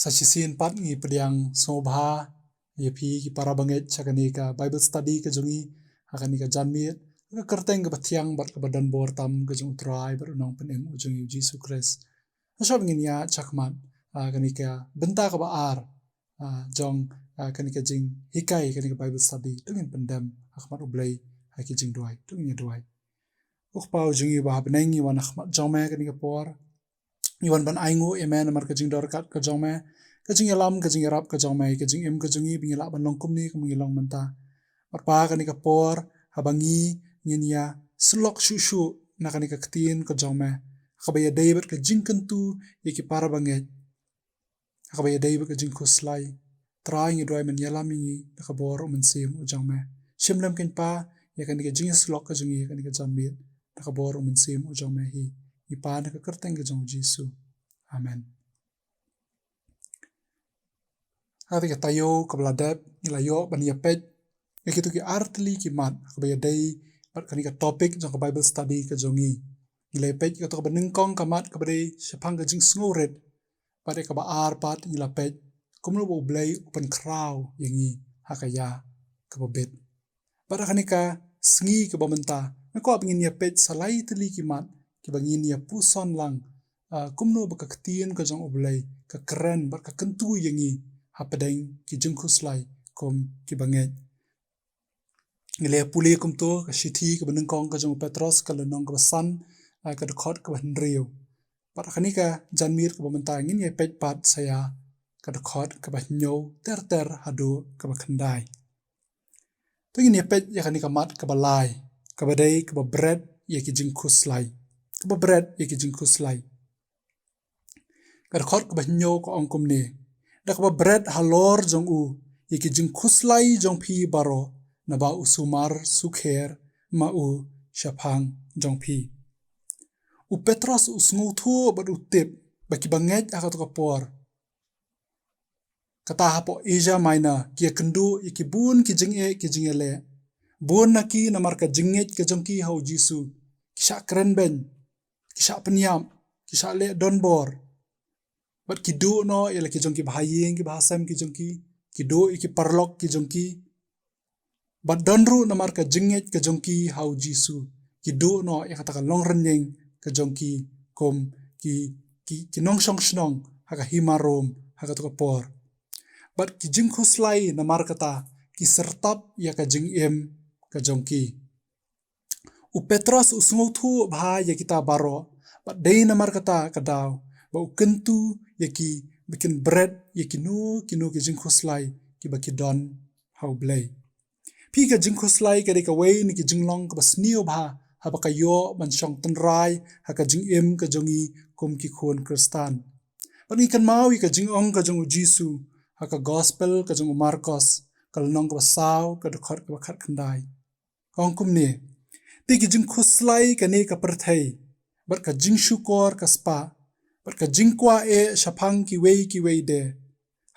Sachisin pat ngi pediang sobha ye pi ki para banget chakani ka Bible study ka jungi hakani ka janmit ka kerteng ka pathiang bat ka badan bor tam ka jung trai bar nong penem ujung Jesus Christ asab ngin ya chakmat kani ka benta ka ba ar jong kani ka jing hikai kani ka Bible study tungin pendam akmat ublai haki jing duai tungin duai ukpau jungi ba benengi wan akmat jome kani ka por Iwan ban aingu emen amar kajing dorkat ka jongme kajing yalam kajing yarap ka jongme kajing im kajungi bingila ban longkum ni kumingilong menta marpa kani ka por habangi nginya slok shushu na kani ka ktin ka jongme kabaya david ka jing kentu yaki para banget kabaya david ka jing kuslai trai ngi doi men yalam ngi ka bor mensim ujongme shimlam ken pa yakani ka jing slok ka jungi kani ka jamit ka bor mensim ujongme hi ipan ka kerteng ka jong Jisu. Amen. Hati ka tayo ka bladep ilayo bania pej yakitu ki artli ki mat ka baya day pat kani ka topic jong ka Bible study ka jongi ilay pej ka to ka benengkong ka mat ka baday syapang ka jing sngoret pat ka ba ar pat ila pej kumlo bo blay upan kraw yangi hakaya ka babet pat kani ka sngi ka bamenta ko apngin ya pej salai tli ki mat ki bangin ya puson lang kumno baka ketien ka jong oblay ka keren bat ka kentu yangi hapadeng ki jengkuslai kom ki banget ngile puli kum to ka shithi ka benengkong ka jong Petros ka lenong ka basan ka dekot ka banriu pat khani ka janmir ka bamenta ngin ye pej pat saya ka dekot ka banyo ter hadu ka bakhandai to ngin ye pej ya khani ka mat ka balai ka badai ka bread ye ki jengkuslai ka bread ye ki jengkuslai Kadakot ka bahnyo ko ongkum ni. Dak ba bread halor jong u. Iki jing kuslai jong pi baro. Na ba usumar sukher ma u syapang jong pi. U Petros usngu thu bat utip. Baki banget akat kapor. Kata hapo Asia maina. Kia kendu iki bun ki jing e ki jing ele. Bun na ki namar ka jinget ke jong ki hau Jisu. Kisha keren ben. Kisha penyam. Kisha le donbor. Bat kido no ialah ki jongki bahayeng ki bahasam ki jongki kido iki parlok ki jongki bat donru namar ka jinget ka jongki hau Jisu kido no ya kata ka long renyeng ka jongki kom ki nong song snong haka himarom haka to por bat ki jingkuslai namar kata ki sertap ya ka jingem ka jongki u Petros usngu thu bha ya kita baro bat dei namar kata kadaw bau kentu yaki bikin bread yaki kinu ki jingkuslai ki baki don hau blay pi ka jingkuslai ka deka wei ni ki jinglong ka basnio bha ha baka yo ban shong tenrai ha ka jingem ka jongi kum ki khon kristan bani kan mau ka jingong ka jong Jisu ha ka gospel ka jong Marcos ka nong ka saw ka dekhot ka khat khandai kong kum ni ti ki jingkuslai ka ne ka perthai bat ka jingshukor ka spa Bat ka jingkwa e syapang ki wei de.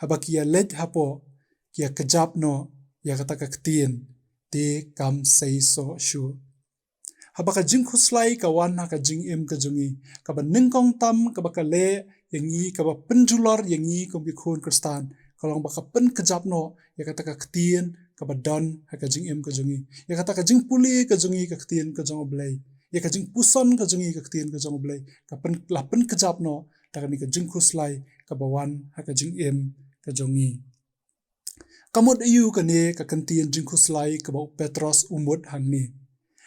Haba kia lej hapo. Kia kejap no. Ya kata ka ketien. Te kam say so shu. Haba ka jingkuslai ka wan ha ka jingim ka jungi. Ka ba ningkong tam ka ba ka le. Yangi ka ba penjulor yangi kum ki khun kristan. Kalong ba ka pen kejap no. Ya kata ka ketien. Ka ba don ha ka jingim ka jungi. Ya kata ka jingpuli ka jungi ka ketien ka jong oblay. Ya ka jing puson ka jungi ka ketien ka jong oblay. Ka pen kejap no. Takani ka jing kuslai ka bawan ha ka jing em ka jongi kamot ayu kane ka kantien jing kuslai ka ba Petros umut hangni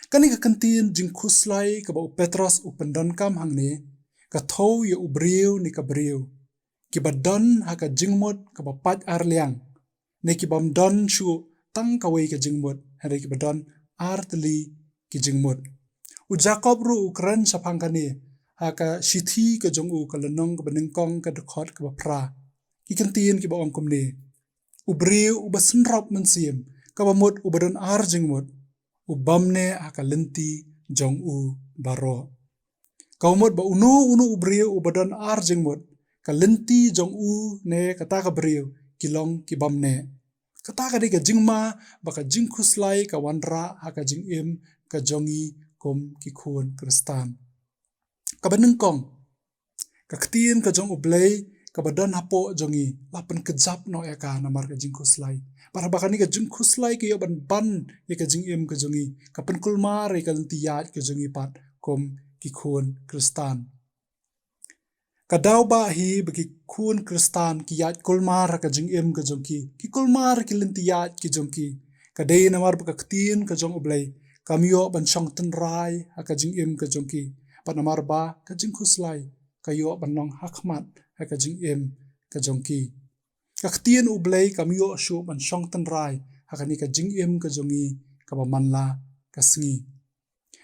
kani ka kantien jing kuslai ka ba Petros upendon kam hangni ka thau ya ubriu ni ka briu ki badon ha ka jingmot ka ba pat arliang ne ki bam don shu tang ka wei ka jingmot ha ki badon artli ki jingmot u Jacob ru ukran sapang kani haka shithi ka jong u ka lenong ka benengkong ka dekhot ka bapra ki kantien ki ba ongkom ne ubriu u basenrop mensim ka bamot u badon ar jingmot u bamne haka lenti jong u baro ka umot ba unu ubriu u badon ar jingmot ka lenti jong u ne kata ka briu kilong ki bamne kata ka de ka jingma ba ka jingkuslai ka wanra haka jingim ka jongi kom ki khun kristan ka benengkong ka ketien ka jong oblay kabadan hapo jongi lapan kejap no eka namar ka jing khuslai para bakani ka jing khuslai ke yo ban ye ka jing im ka jongi kapan kulmar ye ka lentiyat ka jongi pat kom ki khun kristan kadau ba hi bagi kun kristan ki yat kulmar ka jing im ka jongki ki kulmar ki lentiyat ki jongki kadai namar ba ka ktin ka jong ublai kamyo ban shong ten rai ha ka jing im ka jongki pat namar ba ka jing khuslai kayo banong hakmat ha ka jing im ka jongki ka ktin ublai kamyo shu ban shong ten rai ha ka ni ka jing im ka jongi ka ba manla ka sngi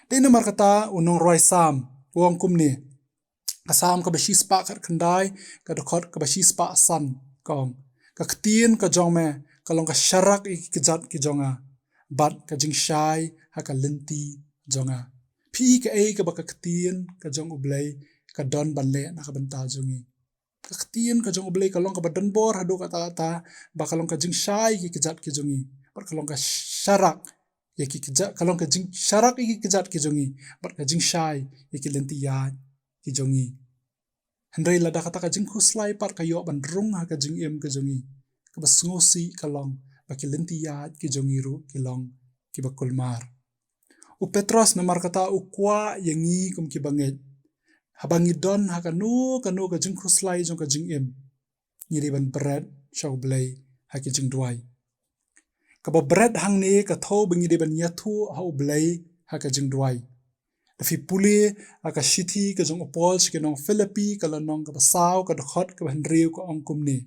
dei namar kata unong roi sam wong kumni kasam ka bashi spa khat khandai ka dokot ka bashi spa san kong ka ktin ka jong me ka long ka sharak i ki jat ki jonga bat ka jing shai ha ka lenti jonga phi ka ei ka ba ka ktin ka jong ublai ka don ban le na ka banta jongi ka ktin ka jong ublai ka long ka badan bor hadu ka ta ba ka long ka jing shai ki jat ki jongi bat ka long ka sharak ye ki jat ka long ka jing sharak ki jat ki jongi bat ka jing shai ye ki lenti ya ki jongi hendrai lada kata ka jing khuslai par ka yo ban rung ha ka jing em ka jongi ka bas ngosi ka long ba ki lenti ya ki jongi ru ki long ki ba kulmar u petros namar kata u kwa yangi kum ki banget habangi don ha ka no ka jing khuslai jong ka jing em ngiri ban bread shaw blai ha ki jing duai ka ba bread hang ne ka tho bangi de ban yathu ha u blai ha ka jing duai Dafi puli aka shithi ka jong opol ke nong Philippi ka la nong ka basaw ka dokhot ka handriu ka ong kumni.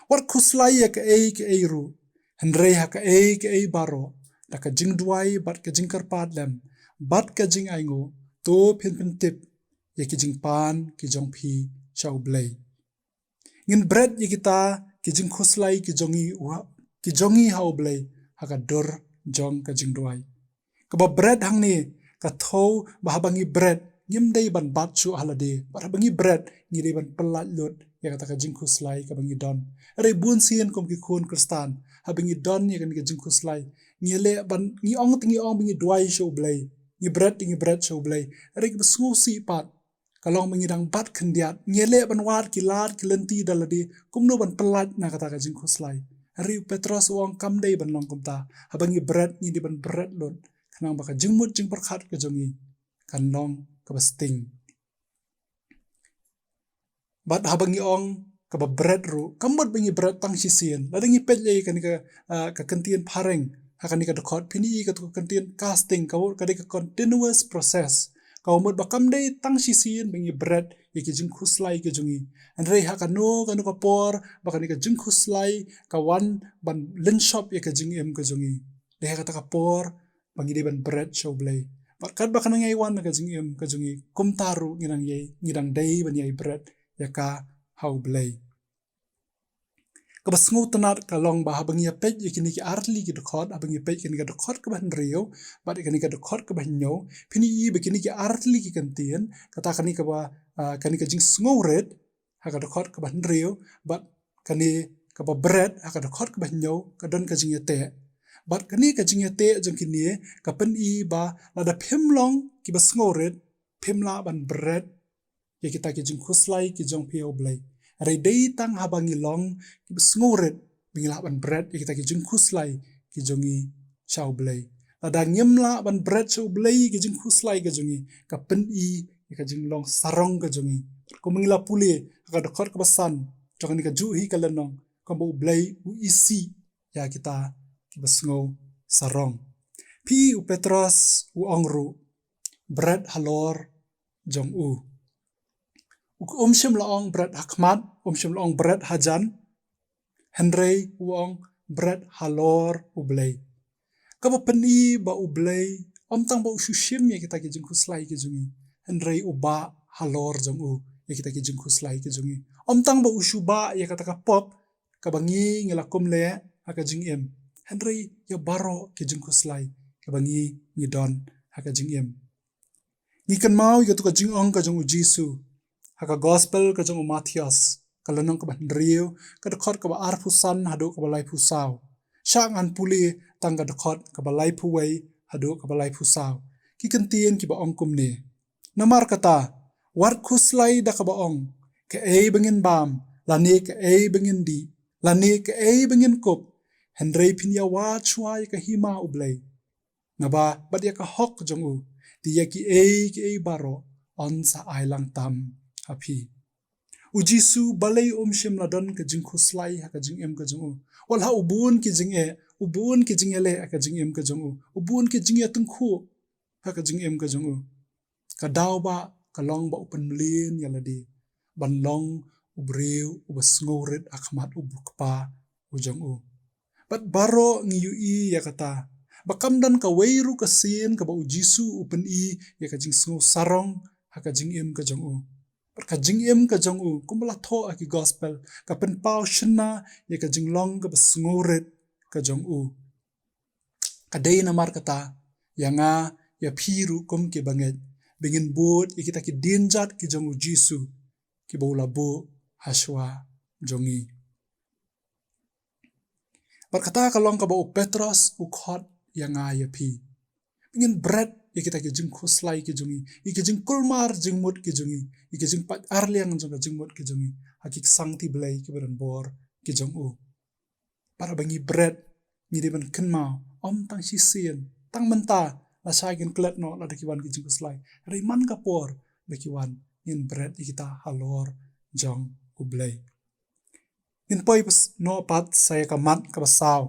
Wat khuslai ya ka ei ru. Handrei ha ka ei baro. Da ka jing duai bat ka jing karpat lem. Bat ka jing aingo. To pin tip. Ya ki jing pan ki jong pi shaw blay. Ngin bread ya kita ki jing khuslai ki jongi ha blay. Ha ka dur jong ka jing duai. Ka ba bread hang ni ka thau bahabangi bread ngim dei ban bat chu halade bahabangi bread ngiri ban pelat lut ya kata ka jing khuslai ka bangi don re bun sien kom ki khun kristan habangi don ya kan ka jing khuslai ngile ban ngi ong bangi duai show blai ngi bread show blai re ki besngu si pat kalong bangi dang bat khendiat ngile ban wat ki lat ki lenti dalade kumno ban pelat na kata ka jing khuslai re petros wong kam dei ban long kumta habangi bread ngi di ban bread lut kanang baka jingmut jing perkhat ke jongi kan long ka basting bat habangi ong ka ba bread ru kamut bangi bread tang sisien ladangi pet le kan ka kentien pareng hakani ka dokot pini ka to kentien casting ka ka continuous process ka umut bakam dei tang sisien bangi bread ye ki jing khuslai ke jongi andre ha ka no ka por bakani ka jing khuslai ka wan ban len shop ye ka jing em ka jongi de ha ka por bangi de ban bread show blay bakat bakana ngai wan ka jing em ka jungi kum taru ngirang dei ban yai bread ya ka how blay ka basngu tanat ka long ba habangi pej yakini ki artli ki dokot habangi pej kini ka dokot ka ban rio bat kini ka dokot ka ban nyo pini i bakini ki artli ki kantien kata kani ka ba kani ka jing sngo red ha ka dokot ka ban rio bat kani ka ba bread ha ka dokot ka ban nyo ka don ka jing te bat kani ka jing te jong kini ka pen i ba la da phim long ki ba sngo red phim la ban bread ya kita ki jing khuslai ki jong pio blai re dei tang habangi long ki ba sngo red bingla ban bread ya kita ki jing khuslai ki jongi chau blai la da ngim la ban bread chau blai ki jing khuslai ka jongi ka pen i ka jing long sarong ka jongi ko mingla puli ka dokot ka basan jong ni ka ju hi ka lenong ko bo blai u isi ya kita ki basngo sarong pi u petros u ongru bread halor jong u shim la ong bread hakmat shim la ong bread hajan henrei u ong bread halor u blai ka ba pani ba u blai tang ba u shim ya kita ki jing khuslai ki jungi henrei u ba halor jong u ya kita ki jing khuslai ki jungi tang ba u shuba ya kata ka pop ka bangi ngila kum le aka jing em Henry ya baro ke jing khuslai ka bangi ni don haka jing em ni kan mau ya tu ka jing ong ka jong u jisu haka gospel ka jong u Matthias ka lanong ka ban riu ka dokot ka ba ar pusan hadu ka ba lai pusau shang an puli tang ka dokot ka ba lai puwei hadu ka ba lai pusau ki kan tien ki ba ong kum ni namar kata war khuslai da ka ba ong ka ei bangin bam lani ke ei bengin di lani ke ei bengin kop hendrei pin ya wa chua ya ka hima ublei ngaba bat ya ka hok jong u di ya ki ei baro on sa ai lang tam api ujisu balei shim ladon ka jing khuslai ha ka jing em ka jong u wal ha ubun ki jing e le ka jing em ka jong u ubun ki jing ya tung khu ha ka jing em ka jong u ka daw ba ka long ba upen lin ya ladi ban long ubreu ubasngoret akhmat ubukpa ujong u bat baro ngiyu i ya kata bakam dan ka weiru ka sin ka ba ujisu upen i ya ka jing sngo sarong ha ka jing em ka jong u ka jing em ka jong u kumbala tho aki gospel ka pen pau shna ya ka jing long ka basngoret ka jong u ka dei na mar kata ya nga ya phiru kum ke banget bengin bot ikita ki dinjat ki jong u jisu ki bola bo haswa jongi berkata kalong ka ba u Petros u khot ya nga ya phi bengin bread ikita ki jing khuslai ki jongi ikijing kulmar jing mut ki jongi ikijing pat arliang jong ka jing mut ki jongi hakik sangti belai ki baran bor ki jong u para bangi bread ni de ban kenma om tang si sien tang menta la sagin klet no la dakiwan ki jing khuslai rai man ka por dakiwan in bread ikita halor jong u belai in poi no pat saya ka mat ka basaw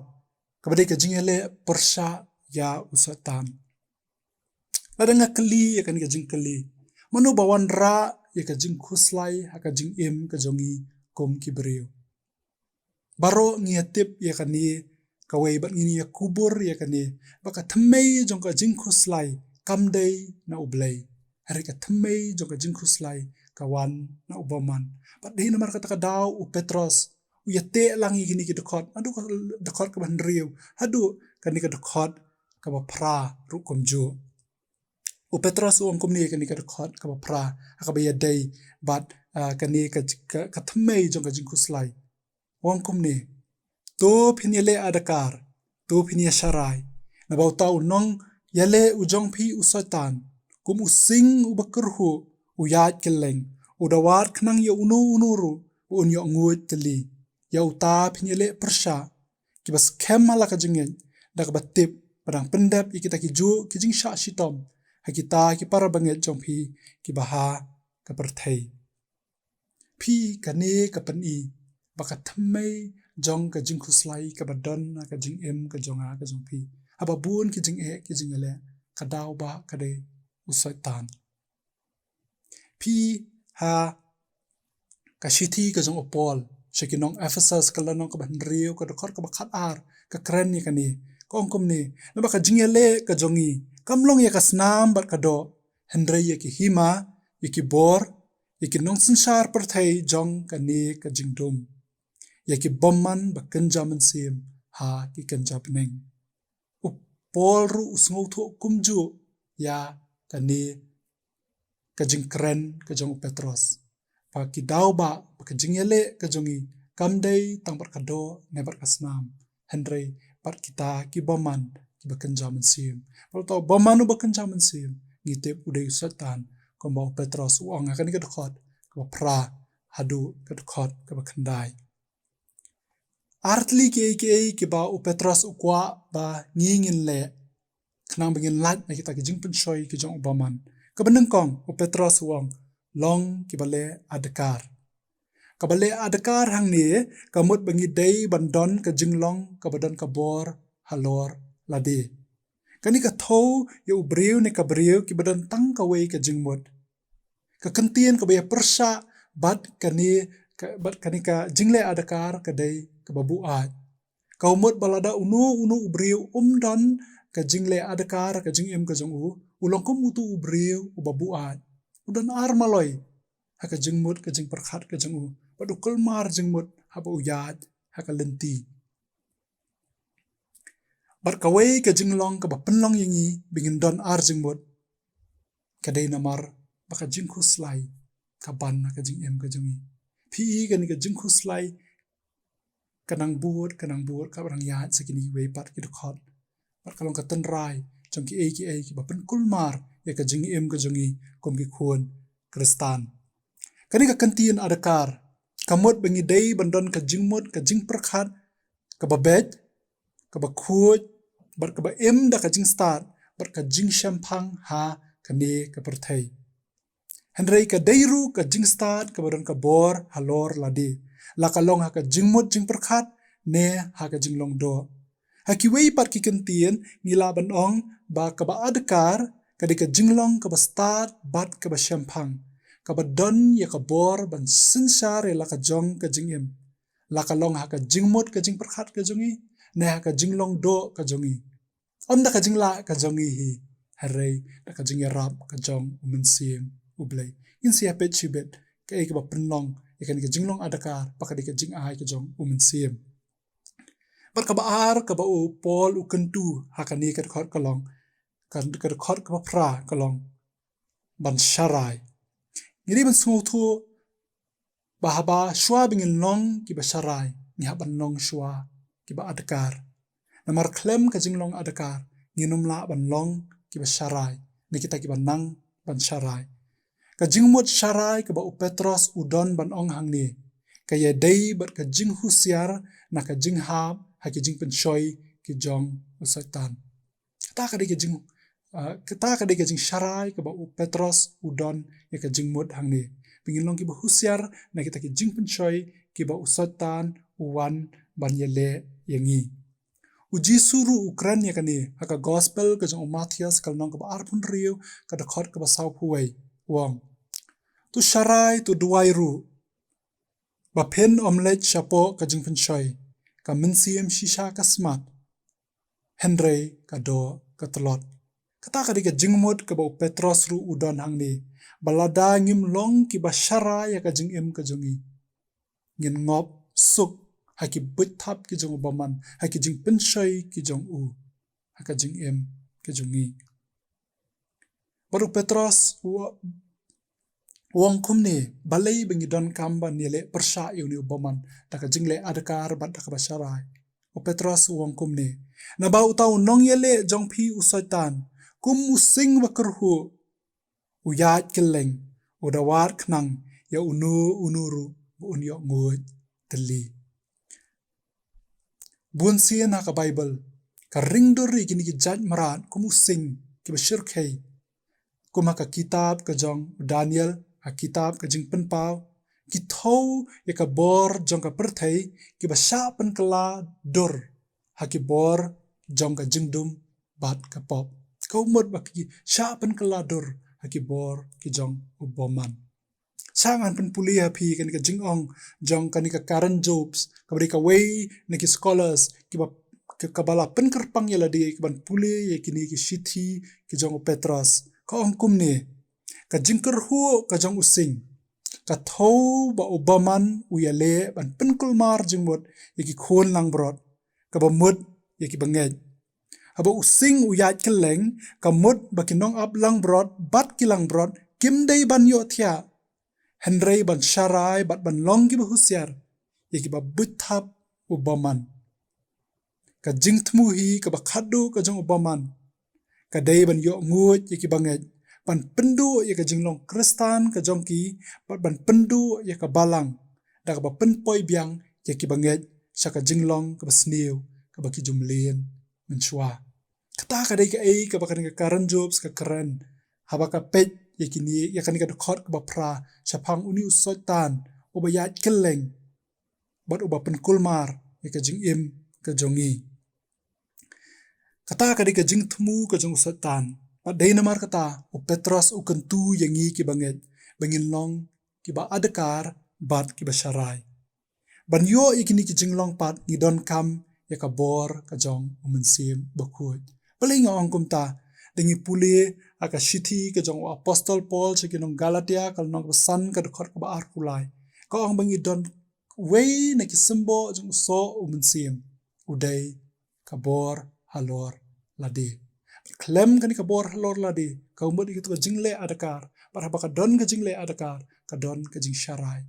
ka bade ka jing ele persha ya usatan ladanga keli ya kan ka jing keli manu bawan ra ya ka jing khuslai ha ka jing em ka jongi kom ki breu baro ngiatip ya kan ni ka wei bat ngini ya kubur ya kan ni baka thmei jong ka jing khuslai kamdei na ublei hari ka thmei jong ka jing khuslai kawan na ubaman bat dei namar kata ka daw u Petros u yate langi gini ki dekot adu ka dekot ka ban riu hadu kan ni ka dekot ka ba pra ru kom ju u Petros u angkum ni kan ni ka dekot ka ba pra ka ba ya dei bat kan ni ka thmei jong ka jing khuslai wangkum ni to phinyele adakar to phinya sharai na bau tau nong yale u jong phi u satan kum u sing u bakurhu u yat keleng u dawat khnang ya unu un yo ngut teli ya uta phinyele persha ki bas kem hala ka jingen dak batip padang pendap ikita ki ju ki jing sha shitom hakita ki para banget jong phi ki baha ka perthei phi kane ka pan i baka thammei jong ka jing khuslai ka badon ka jing em ka jonga ka jong phi aba bun ki jing e ki jing ele ka daw ba ka de usaitan phi ha ka shithi ka jong opol shekinong Ephesus ka lanong ka ban riu ka dokor ka bakhat ar ka kren ni ka ni ka ongkom ni na ba ka jing ele ka jongi kamlong ya ka snam bat ka do hendrei ya ki hima ya ki bor ya ki nong sansar perthei jong ka ni ka jing dum ya ki bomman ba kenjaman sim ha ki kenjap neng u pol ru usngau thu kumju ya ka ni ka jing kren ka jong Petros pa ki daw ba ka jing ele ka jongi kamdei tang bar ka do ne bar ka snam hendrei par kita ki bomman ki ba kenjaman sim pal to bomman u ba kenjaman sim ngitep udai satan ko ba Petros u anga kan ka dokot ka pra hadu ka dokot ka ba khandai artli ke ba u Petros u kwa ba ngingin le knang bengin lat na kita ki jing penshoi ki jong ubaman ka beneng kong u Petros uang long ki bale adakar ka bale adakar hang ni ka mut bengi dei bandon ka jing long ka badan ka bor halor lade kani ka tho ya u breu ne ka breu ki badan tang ka wei ka jing mut ka kentien ka ba persha bat kani ka jingle adakar ka dei ka babu at ka umut balada unu ubreu don ka jingle adakar ka jing em ka jong u ulong kum utu ubreu u babu at udan ar maloi ha ka jing mut ka jing perkhat ka jong u padu kulmar jing mut ha ba uyat ha ka lenti bar ka wei ka jing long ka ba penlong yingi bingin don ar jing mut ka dei namar ba ka jing khuslai ka ban ka jing em ka jong i phi ka ni ka jing khuslai kanang buot ka barang yat sakini wei pat ki khot par kalong ka tan rai jong ki ki ba pen kulmar ya ka jing em ka jongi kom ki khon kristan kani ka kantin adakar kamut bengi day bandon ka jingmut ka jing perkhat ka babej ka ba khuj bat ka ba em da ka jing start bat ka jing shampang ha ka ne ka perthai henrei ka deiru ka jing start ka badon ka bor halor ladi la ka long ha ka jingmut jing perkhat ne ha ka jinglong do ha ki wei pat ki kentien ngila ban ong ba ka ba adkar ka de ka jinglong ka ba start bat ka ba shampang ka ba don ya ka bor ban sinsare la ka jong ka jingem la ka long ha ka jingmut ka jing perkhat ka jongi ne ha ka jinglong do ka jongi om da ka jingla ka jongi hi harei da ka jing rap ka jong umen sim ublei in sia pet chibet ka e ka ba penlong e ka jinglong adakar pa ka de ka jing ai ka jong umen sim bat ka ba ar ka ba u pol u kentu ha ka ni ka khot ka long kan ka khot ka ba pra ka long ban sharai ngiri ban sungu thu ba haba shwa bingin long ki ba sharai ni ha ban long shwa ki ba adakar namar klem ka jinglong adakar nginum la ban long ki ba sharai ni kita ki ba nang ban sharai ka jingmut sharai ka ba u petros udon ban ong hang ni ka ye dei bat ka jing husiar na ka jing hab ha ki jing penchoi ki jong usatan kata ka de ki jing kata ka de ki jing sharai ka ba u petros udon ya ka jingmut hang ni pingin long ki ba husiar na kita ki jing penchoi ki ba usatan uwan ban yele yangi uji suru ukran ya kani haka gospel ka jong Matthias kal nong ka ba arpun riu ka da khot ka ba sau huwei wong tu sharai tu duai ru ba pen omelette chapo ka jing penchoi ka minsiem shisha ka smart henry ka do ka telot kata ka ka jingmut ka ba petros ru udon hang ni balada ngim long ki ba sharai ya ka jing em ka jongi ngin ngop suk haki buthap ki jong baman haki jing penchoi ki jong u haka jing em ki jongi baru petros wong kumni balai bengi don kamba nile persha yuni baman taka jingle adakar bat taka basharai o petros wong kumni na ba utau nong yele jong phi usaitan kum using bakerhu uyat keleng udawat knang ya unuru unyo ngoy teli bun sien haka bible ka ringdori kini ki jaj marat kum using ki bashir khai kum haka kitab ka jong Daniel ha kitab ka jing penpau ki thau ya ka bor jong ka perthai ki ba sha pen kala dor ha ki bor jong ka jingdum bat ka pop ka umot ba ki sha pen kala dor ha ki bor ki jong uboman sangan pen puli ha phi kan ka jing ong jong kan ka Karen Jobs ka bri ka way na ki scholars ki ba ka bala pen kerpang ya la di ki ban puli ya kini ki shithi ki jong Petros ka ong kum ni ka jingker hu ka jong using ka thau ba obaman uyale ban penkul mar jingmut yaki khon lang brot ka ba mut yaki bangej haba using uyat keleng ka mut ba kinong up lang brot bat kilang brot kim dei ban yo thia henrei ban sharai bat ban long ki ba husiar yaki ba buthap obaman ka jingthmu hi ka ba khadu ka jong obaman ka dei ban yo nguj yaki bangej ban pendu ya ka jinglong kristan ka jongki ban pendu ya ka balang da ka ba penpoi biang ya ki banget sa ka jinglong ka basniu ka ba ki jumlien menchua kata ka dei ka ei ka ba ka Karen Jobs ka karen haba ka pet ya ki ni ya kan ka khot ka ba pra chapang uni usotan o ba ya keleng bat o ba penkulmar ya ka jing im ka jongi kata ka dei ka jing thmu ka jong usotan pat dei namar kata o Petros o kentu yangi ki banget bangin long ki ba adakar bat ki ba sharai ban yo ikini ki jinglong pat ni don kam ya ka bor ka jong umensim bakut paling ong kumta dengi puli aka shithi ka jong apostol Paul che kinong Galatia kal nong san ka khot ka ba ar kulai ka ong bangi don way na ki simbo jong so umensim udai ka bor halor ladi klem kani ka bor halor ladi ka umut itu ka jingle adakar pat haba ka don ka jingle adakar ka don ka jing sharai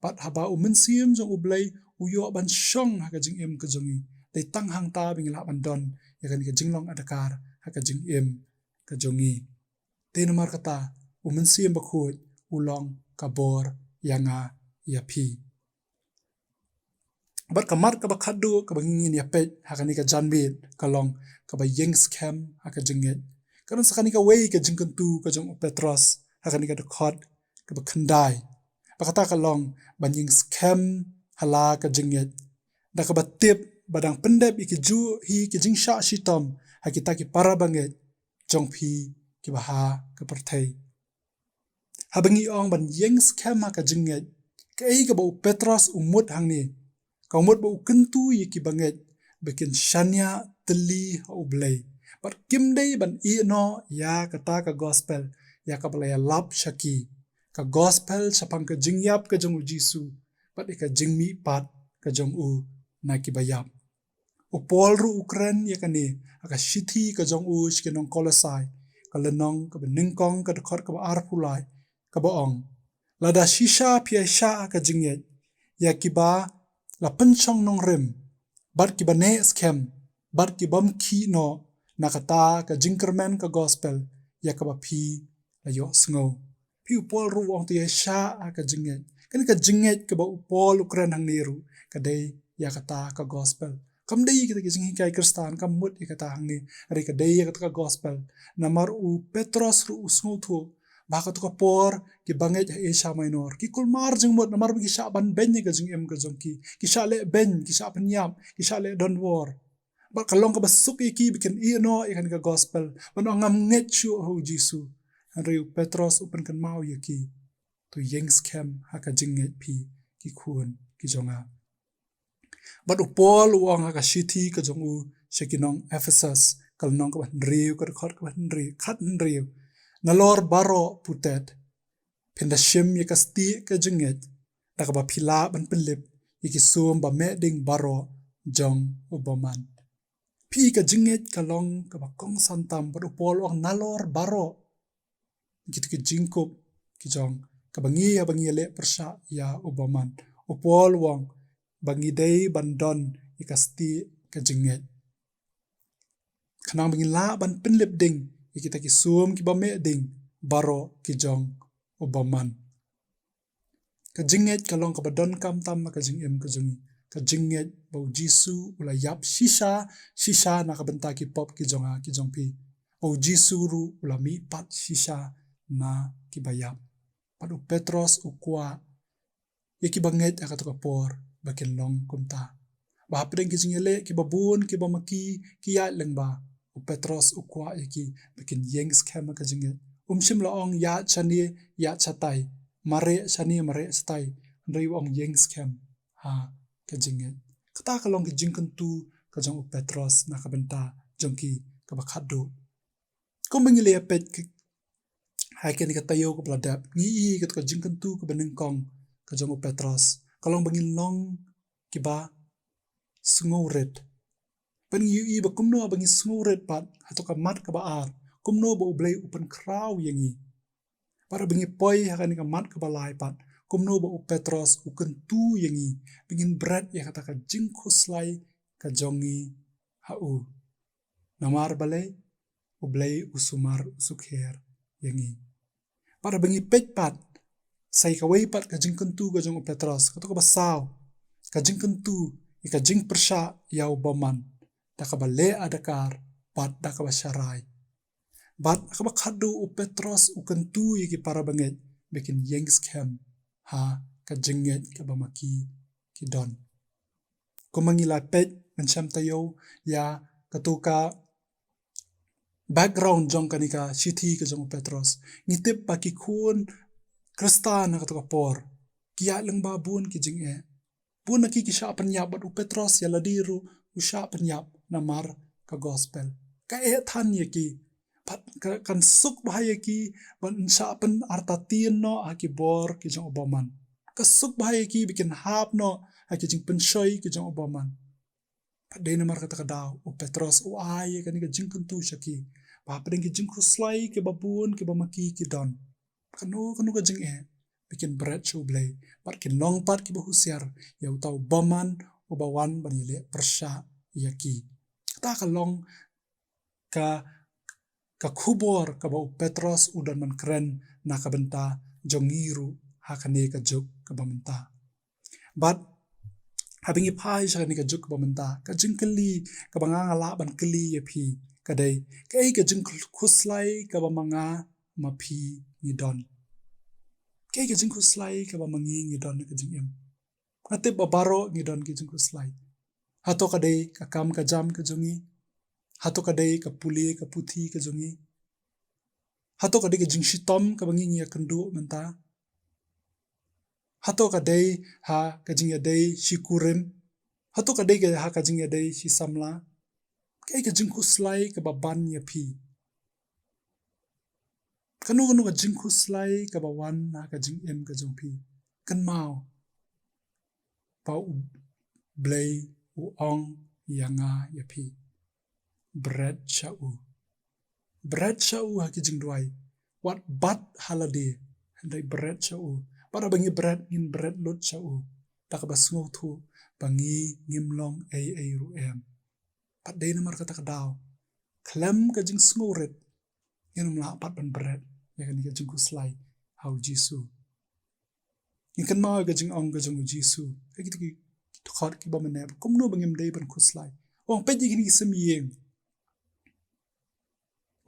pat haba umensim jong ublai uyo ban shong ha ka jing em ka jongi dei tang hang ta bingla ban don ya kani ka jinglong adakar ha ka jing em ka jongi te namar kata umensim bakhut ulong ka bor yanga ya phi Bat kamat kaba khadu kaba ngingin ya pet hakani ka janbit kalong kaba yeng scam haka jinget karon sakani ka wei ka jingkentu ka jong Petros hakani ka dekhot kaba khandai bakata kalong banying scam hala ka jinget da kaba tip badang pendep iki ju hi ki jingsha shitom hakita ki para banget jong phi ki baha ka perthai habangi ong ban yeng scam haka jinget ka ei kaba Petros umut hangni kaumut ba ukentu yiki banget bikin shanya teli ublay but kim day ban no ya kata ka gospel ya ka balaya lap shaki ka gospel sapang ka jingyap ka jong Jisu but ka jingmi pat ka jong u na ki bayap upol ru Ukran ya kani aka shithi ka jong u shkinong kolosai ka lenong ka beningkong ka dekhot ka arpulai ka baong lada shisha pia sha ka jingyet ya kiba la penchong nong rem bat ki bane scam bat ki bam ki no nakata ka jinkerman ka gospel ya ka ba phi la yo sngo phi upol ru wong ti sha ka jinget kan ka jinget ka ba upol Ukran hang niru ka dei ya kata ka gospel kam dei kita ki jingi kai kristan kam mut ya kata hang ni ari ka dei ya kata ka gospel namar u Petros ru sngo thu baka tu kapor ki banget ya Asia Minor ki kulmar jeng mut namar bi sha ban ben ka jeng em ka jong ki sha le ben ki sha penyam ki sha le don war ba kalong ka basuk ki bikin no ikan ka gospel ban ngam nget chu ho Jisu hari Petros upen kan mau ki tu yeng scam haka jinget pi ki kun ki jonga but upol uang haka shithi ka jong u shekinong Ephesus kalnong ka ban riu ka khot ka ban riu khat riu nalor baro putet pinda shim ya kasti ka jinget da ka ba phila ban pelip iki sum ba me ding baro jong uboman pi ka jinget kalong ka ba kong santam ba upol ong nalor baro gitu ki jingkup ki jong ka bangi le persha ya uboman upol wong bangi dei bandon ikasti ka jinget kanang bangi la ban pelip ding kita ki sum ki bame ding baro ki jong ubaman ka jinget kalong ka badon kam tam ka jing em ka jungi ka jinget bau Jisu ula yap shisha na ka benta ki pop ki jonga ki jong pi bau Jisu ru ula mi pat shisha na ki bayap padu Petros ukwa ki banget ka to por bakin long kumta ba pedeng ki jingele ki babun ki bamaki ki ya lengba Petros ukwa iki bikin yeng scam ka jinget shim laong ya chani ya chatai mare chani mare chatai ndai ong yeng scam ha ka jinget kata kalong ki jingkan tu ka jong Petros na ka benta jongki ka bakhado ko mengile pet hai ken ka tayo ko bladap ngi ka jingkan tu ka benengkong ka jong Petros kalong bangin long ki ba sngoret Pen yu ba kumno bangi smuret pat atau ka mat ka baar kumno ba ublay upan kraw yangi para bangi poi hakani ka mat ka balai pat kumno ba Petros uken tu yangi bingin bread ya kata ka jingkuslai ka jongi hau namar balai ublay usumar usukher yangi para bangi pet pat sai ka wei pat ka jingken tu ka jong Petros ka to ka basaw ka jingken tu ka jing persha ya ubaman dakaba le adakar pat dakaba syarai bat akaba khadu Petros ukentu yiki para banget bikin yeng scam ha ka jinget ka bamaki ki don ko mangila pet mencam tayo ya katuka background jong kanika city ka jong Petros ngitip paki kun kristan na katuka por kiya leng babun ki jing bun na ki sha penyap bat Petros ya ladiru usha penyap namar ka gospel ka than ye ki pat kan suk bahaya ki ban sha pen artatin no aki bor ki jong obaman ka suk bahaya ki bikin hap no aki jing penshoi ki jong obaman pat de namar kata kadaw Petros ai kan ka jing kuntu shaki pa pedeng ki jing khuslai ke babun ke bamaki ki don kanu ka jing bikin bread show blay pat kin long pat ki bahusiar ya utau baman ubawan banile persha yaki ta kalong ka kubor ka bau Petros udan man keren na ka benta jongiru hakane ka juk ka bamenta but habingi phai sha ni ka juk ba menta ka jing kali ka banga ngala ban kali ya phi kadai kai ka jing khuslai ka ba manga ma phi ni don kai ka jing khuslai ka ba mangi ni don ka jing em ate ba baro ni don ki jing khuslai hato kadai ka kam ka jam ka jungi hato kadai ka puli ka puthi ka jungi hato kadai ka jing shitom ka bangi ngi kandu menta hato kadai ha ka jing ya dai shikurim hato kadai ka ha ka jing ya dai shi samla kai ka jing khuslai ka ba ban ya phi kanu ka jing khuslai ka ba wan na ka jing em ka jong phi kan mau pa u blai u ong yanga ya phi bread shau ha ki jing duai wat bat halade handai bread shau para bangi bread in bread lot shau tak ba sngo thu bangi ngimlong ai ru em pat dei na mar ka tak daw klem ka jing sngo ret yen mla pat ban bread ya kan ka jing kuslai hau jisu in kan ma ka jing ong ka jing jisu ka ki khot ki ba mane kum no bangim dei ban kuslai ong pe ji ki sim yeng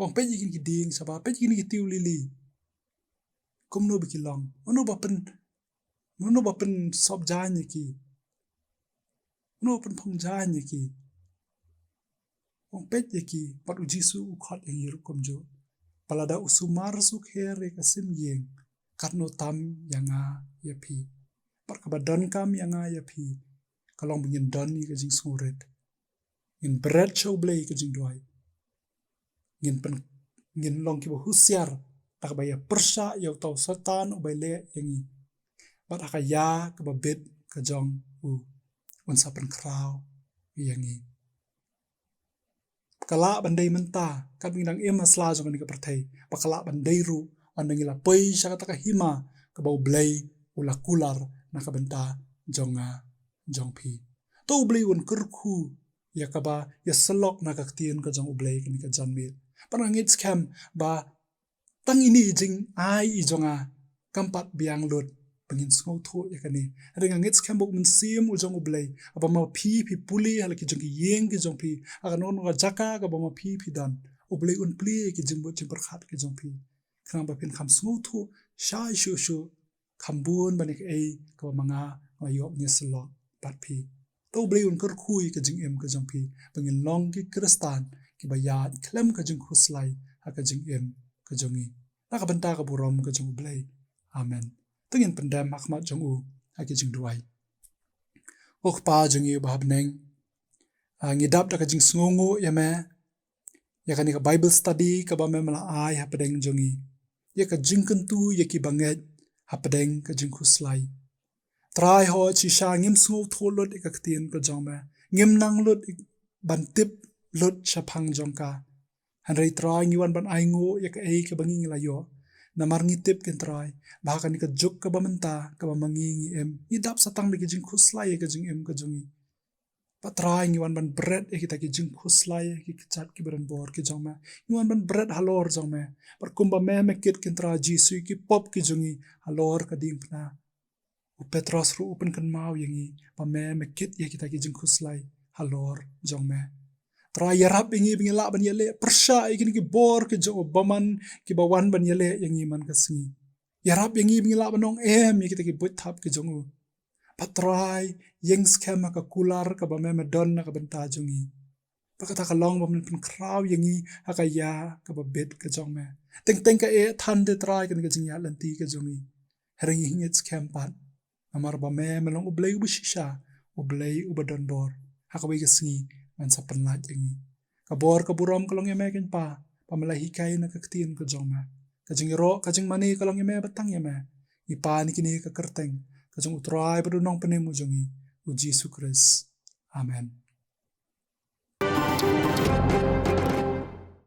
ong pe ji ki ding sa ba pe ji ki tiu lili kum no bi ki long ono ba pen sob jan ki no pen phong jan ki ong pe ji ki pat u jisu u khot eng yir kum jo palada usumar su khere ka sim yeng kat no tam yanga ya phi par ka ba don kam yanga ya phi kalong bingin don ni ka jing suret in bread show blay ka jing duai ngin long ki ba husiar tak ba ya persa ya tau satan u bai le yangi bat aka ya ka ba bet ka jong u un sapan kraw yangi kala bandai menta kan nang em asla jong ni ka perthai pakala bandai ru andang ila poi sha ka hima ka ba blay ula kular na ka benta jong phi to blay un kurkhu ya ka ba ya selok na ka tien ka jong blay ni ka janmit panangit scam ba tang ini jing ai i jonga kampat biang lut pengin sngo tho ya kani ringa ngit scam bok mun sim u jong blay aba ma phi puli hala ki jong ki yeng ki jong phi aga non ga jaka ga ba ma phi dan u blay un pli ki jing bo jing khat ki jong phi khang ba pin kham sngo tho sha shu khambun bani ka ei ka manga ayop ni selo pat phi to blay un kur khui ka jing em ka jong phi pengin long ki kristan ki ba ya klem ka jing khuslai ha ka jing em ka jongi na ka benta ka burom ka jong blay amen tengin pendam hakmat jong u ha ki jing duai ok pa jongi ba habneng ngidap da ka jing sngongo ya me ya ka ni ka bible study ka ba me mala ai ha pedeng jongi ya ka jing kentu ya ki banget ha pedeng ka jing khuslai trai ho chi sha ngim sngo tholot ka ktien ka jong me ngim nang lot ban tip lot shaphang jong ka hanrei trai ngiwan ban aingo ya ka ei ka bangi la yo namar ngi tip ken trai ba ka ni ka juk ka ba menta ka ba mangi ngi em ni dap satang de jing khuslai ka jing em ka jongi pa trai ngiwan ban bread e kita ki jing khuslai ki chat ki beran bor ki jong ma ngiwan ban bread halor jong me par kumba me kit ken tra jisu ki pop ki jongi halor ka ding pna u petros ru open kan mau yangi pa me kit ye kita ki jing khuslai halor jong me tra yarap ingi bingi la ban yele persha ikini ki bor ki jo baman ki bawan ban yele yangi man ka singi yarap yangi bingi la banong em ye kita ki but thap ki jongu patrai yang scam ka kular ka ba me don na ka benta jongi pakata ka long ba men pin kraw yangi haka ya ka ba bet ka jong me teng ka e than de trai kan ka jing ya lanti ka jongi hering hingit scam pat amar ba me melong ublay u shisha ublay u badon bor haka ba ka singi man sa panlat yangi ka bor ka burom ka long ya me ken pa pamalahi kay na kaktin ka jong me ka jing ro ka jing mani ka long ya me batang ya me ipa ni kini ka kerteng ka jong utrai ba dunong panemu jongi u Jesus Christ amen